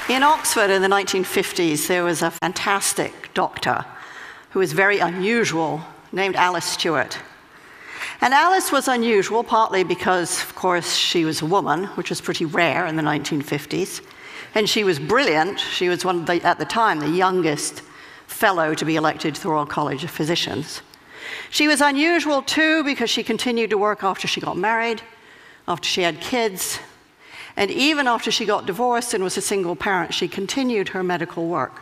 In Oxford in the 1950s, there was a fantastic doctor who was very unusual, named Alice Stewart. And Alice was unusual partly because, of course, she was a woman, which was pretty rare in the 1950s. And she was brilliant. She was one of the, at the time, the youngest fellow to be elected to the Royal College of Physicians. She was unusual, too, because she continued to work after she got married, after she had kids, and even after she got divorced and was a single parent, she continued her medical work.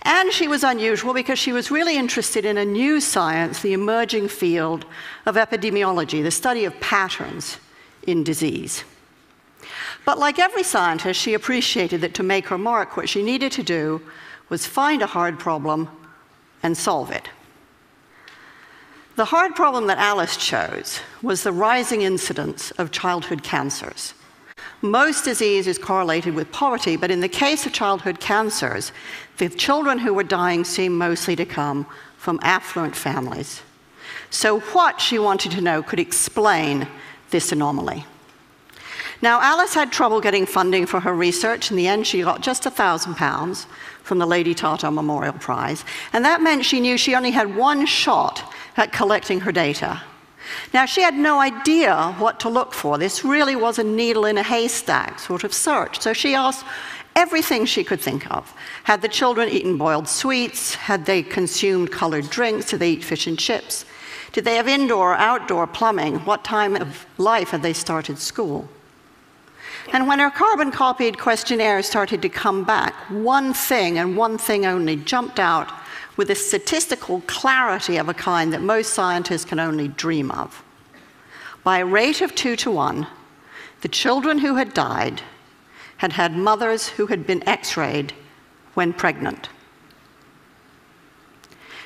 And she was unusual because she was really interested in a new science, the emerging field of epidemiology, the study of patterns in disease. But like every scientist, she appreciated that to make her mark, what she needed to do was find a hard problem and solve it. The hard problem that Alice chose was the rising incidence of childhood cancers. Most disease is correlated with poverty, but in the case of childhood cancers, the children who were dying seemed mostly to come from affluent families. So what, she wanted to know, could explain this anomaly? Now, Alice had trouble getting funding for her research. In the end, she got just £1,000 from the Lady Tata Memorial Prize, and that meant she knew she only had one shot at collecting her data. Now, she had no idea what to look for. This really was a needle in a haystack sort of search. So she asked everything she could think of. Had the children eaten boiled sweets? Had they consumed colored drinks? Did they eat fish and chips? Did they have indoor or outdoor plumbing? What time of life had they started school? And when her carbon-copied questionnaire started to come back, one thing and one thing only jumped out with a statistical clarity of a kind that most scientists can only dream of. By a rate of 2 to 1, the children who had died had had mothers who had been X-rayed when pregnant.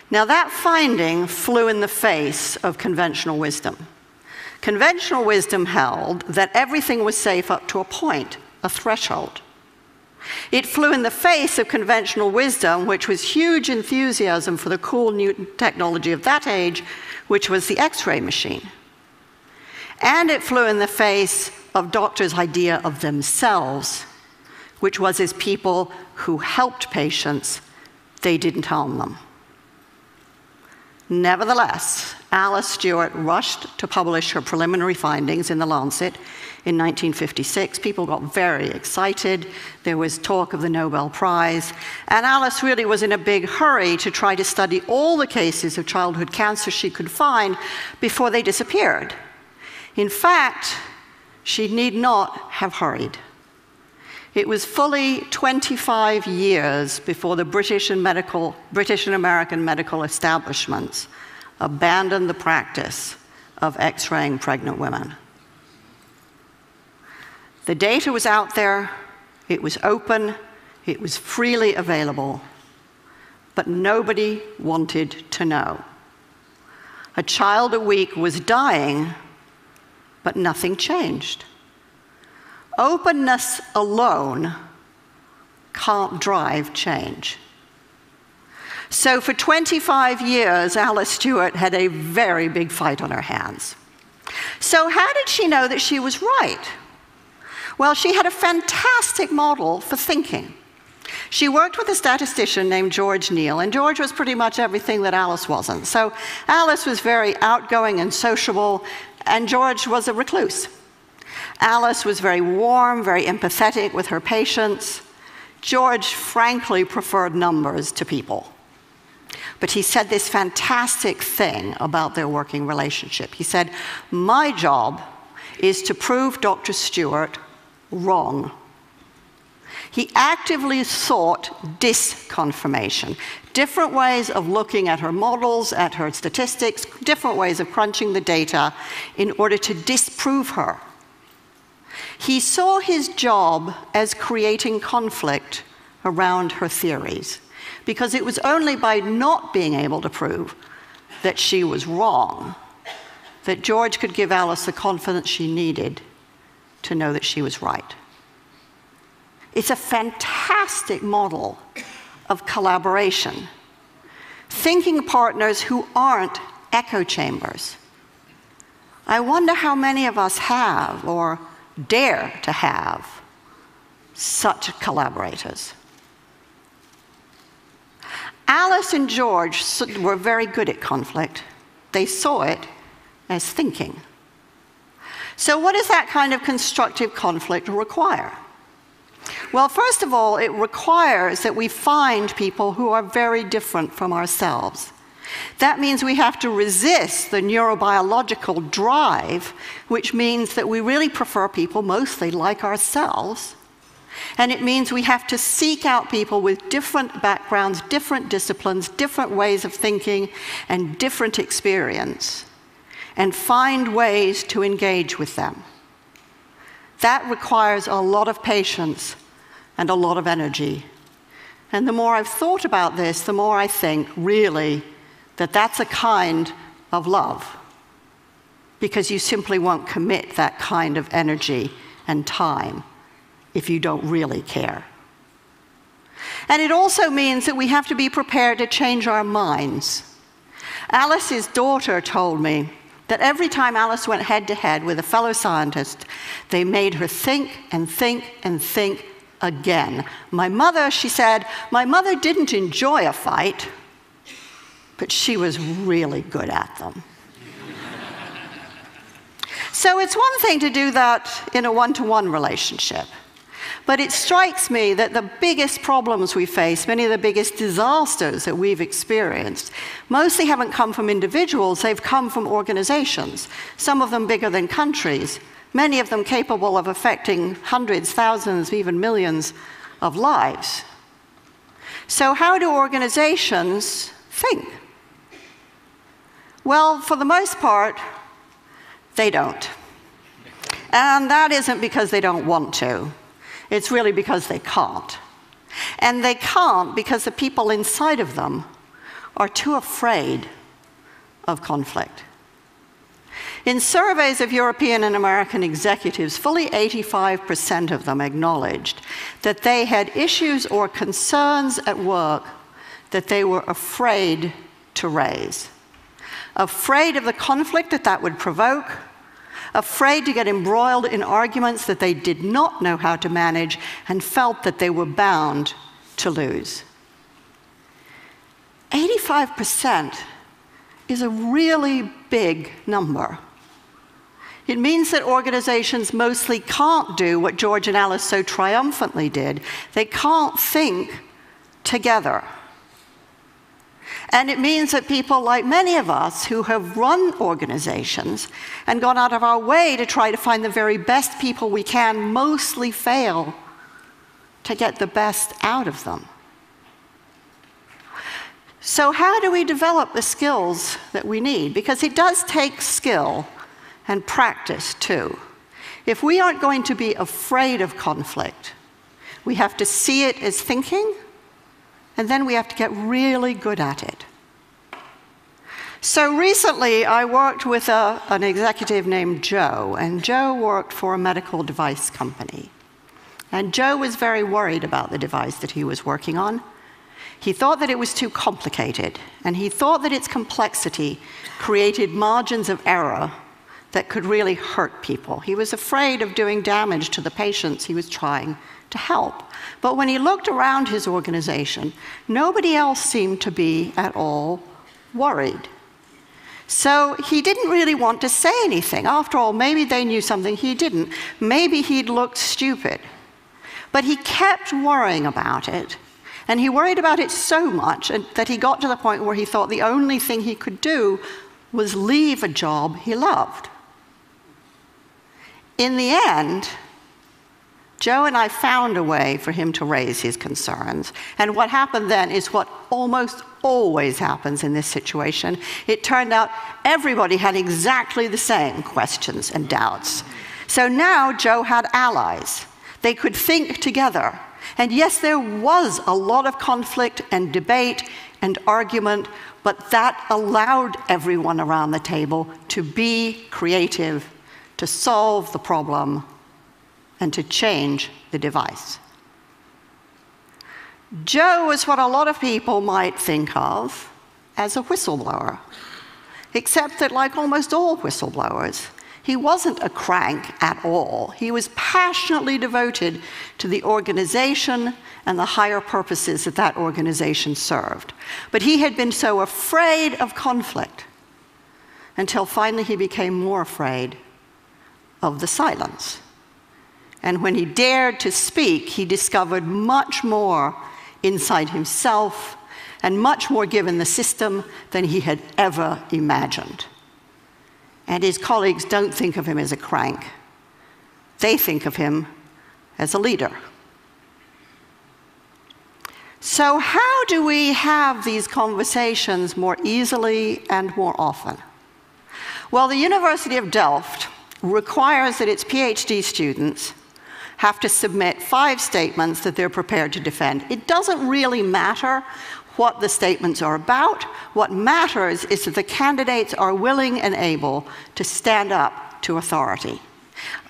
Now, that finding flew in the face of conventional wisdom. Conventional wisdom held that everything was safe up to a point, a threshold. It flew in the face of conventional wisdom, which was huge enthusiasm for the cool new technology of that age, which was the X-ray machine. And it flew in the face of doctors' idea of themselves, which was as people who helped patients, they didn't harm them. Nevertheless, Alice Stewart rushed to publish her preliminary findings in The Lancet in 1956. People got very excited. There was talk of the Nobel Prize. And Alice really was in a big hurry to try to study all the cases of childhood cancer she could find before they disappeared. In fact, she need not have hurried. It was fully 25 years before the British and American medical establishments abandoned the practice of X-raying pregnant women. The data was out there, it was open, it was freely available, but nobody wanted to know. A child a week was dying, but nothing changed. Openness alone can't drive change. So for 25 years, Alice Stewart had a very big fight on her hands. So how did she know that she was right? Well, she had a fantastic model for thinking. She worked with a statistician named George Neal, and George was pretty much everything that Alice wasn't. So Alice was very outgoing and sociable, and George was a recluse. Alice was very warm, very empathetic with her patients. George, frankly, preferred numbers to people. But he said this fantastic thing about their working relationship. He said, "My job is to prove Dr. Stewart wrong." He actively sought disconfirmation, different ways of looking at her models, at her statistics, different ways of crunching the data in order to disprove her. He saw his job as creating conflict around her theories, because it was only by not being able to prove that she was wrong that George could give Alice the confidence she needed to know that she was right. It's a fantastic model of collaboration. Thinking partners who aren't echo chambers. I wonder how many of us have, or dare to have, such collaborators. Alice and George were very good at conflict. They saw it as thinking. So what does that kind of constructive conflict require? Well, first of all, it requires that we find people who are very different from ourselves. That means we have to resist the neurobiological drive, which means that we really prefer people mostly like ourselves. And it means we have to seek out people with different backgrounds, different disciplines, different ways of thinking, and different experience, and find ways to engage with them. That requires a lot of patience and a lot of energy. And the more I've thought about this, the more I think, really, that that's a kind of love, because you simply won't commit that kind of energy and time if you don't really care. And it also means that we have to be prepared to change our minds. Alice's daughter told me that every time Alice went head-to-head with a fellow scientist, they made her think and think and think again. My mother, she said, my mother didn't enjoy a fight, but she was really good at them. So it's one thing to do that in a one-to-one relationship. But it strikes me that the biggest problems we face, many of the biggest disasters that we've experienced, mostly haven't come from individuals, they've come from organizations, some of them bigger than countries, many of them capable of affecting hundreds, thousands, even millions of lives. So how do organizations think? Well, for the most part, they don't. And that isn't because they don't want to. It's really because they can't. And they can't because the people inside of them are too afraid of conflict. In surveys of European and American executives, fully 85% of them acknowledged that they had issues or concerns at work that they were afraid to raise. Afraid of the conflict that would provoke, afraid to get embroiled in arguments that they did not know how to manage and felt that they were bound to lose. 85% is a really big number. It means that organizations mostly can't do what George and Alice so triumphantly did. They can't think together. And it means that people like many of us who have run organizations and gone out of our way to try to find the very best people we can mostly fail to get the best out of them. So how do we develop the skills that we need? Because it does take skill and practice too. If we aren't going to be afraid of conflict, we have to see it as thinking, and then we have to get really good at it. So recently, I worked with an executive named Joe, and Joe worked for a medical device company. And Joe was very worried about the device that he was working on. He thought that it was too complicated, and he thought that its complexity created margins of error that could really hurt people. He was afraid of doing damage to the patients he was trying to help. But when he looked around his organization, nobody else seemed to be at all worried. So he didn't really want to say anything. After all, maybe they knew something he didn't. Maybe he'd looked stupid. But he kept worrying about it, and he worried about it so much that he got to the point where he thought the only thing he could do was leave a job he loved. In the end, Joe and I found a way for him to raise his concerns. And what happened then is what almost always happens in this situation. It turned out everybody had exactly the same questions and doubts. So now Joe had allies. They could think together. And yes, there was a lot of conflict and debate and argument, but that allowed everyone around the table to be creative, to solve the problem, and to change the device. Joe was what a lot of people might think of as a whistleblower, except that, like almost all whistleblowers, He wasn't a crank at all. He was passionately devoted to the organization and the higher purposes that that organization served. But he had been so afraid of conflict until finally he became more afraid of the silence. And when he dared to speak, he discovered much more inside himself and much more given the system than he had ever imagined. And his colleagues don't think of him as a crank. They think of him as a leader. So how do we have these conversations more easily and more often? Well, the University of Delft requires that its PhD students have to submit 5 statements that they're prepared to defend. It doesn't really matter what the statements are about. What matters is that the candidates are willing and able to stand up to authority.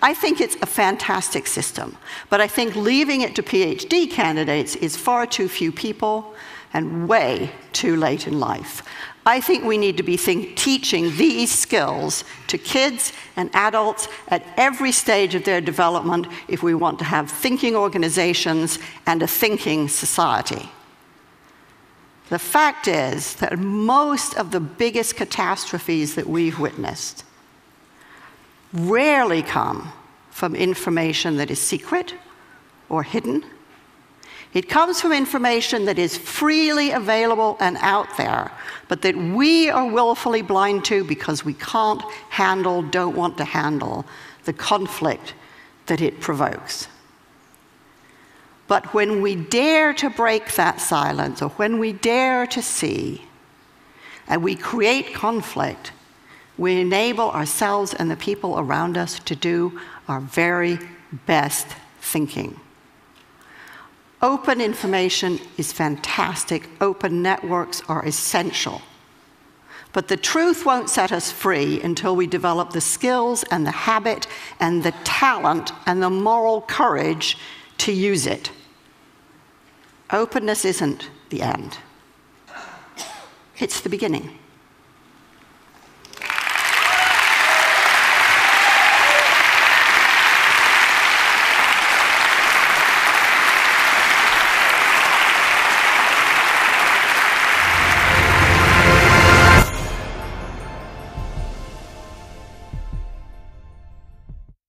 I think it's a fantastic system, but I think leaving it to PhD candidates is far too few people and way too late in life. I think we need to be teaching these skills to kids and adults at every stage of their development if we want to have thinking organizations and a thinking society. The fact is that most of the biggest catastrophes that we've witnessed rarely come from information that is secret or hidden. It comes from information that is freely available and out there, but that we are willfully blind to because we can't handle, don't want to handle the conflict that it provokes. But when we dare to break that silence, or when we dare to see, and we create conflict, we enable ourselves and the people around us to do our very best thinking. Open information is fantastic. Open networks are essential. But the truth won't set us free until we develop the skills and the habit and the talent and the moral courage to use it. Openness isn't the end. It's the beginning.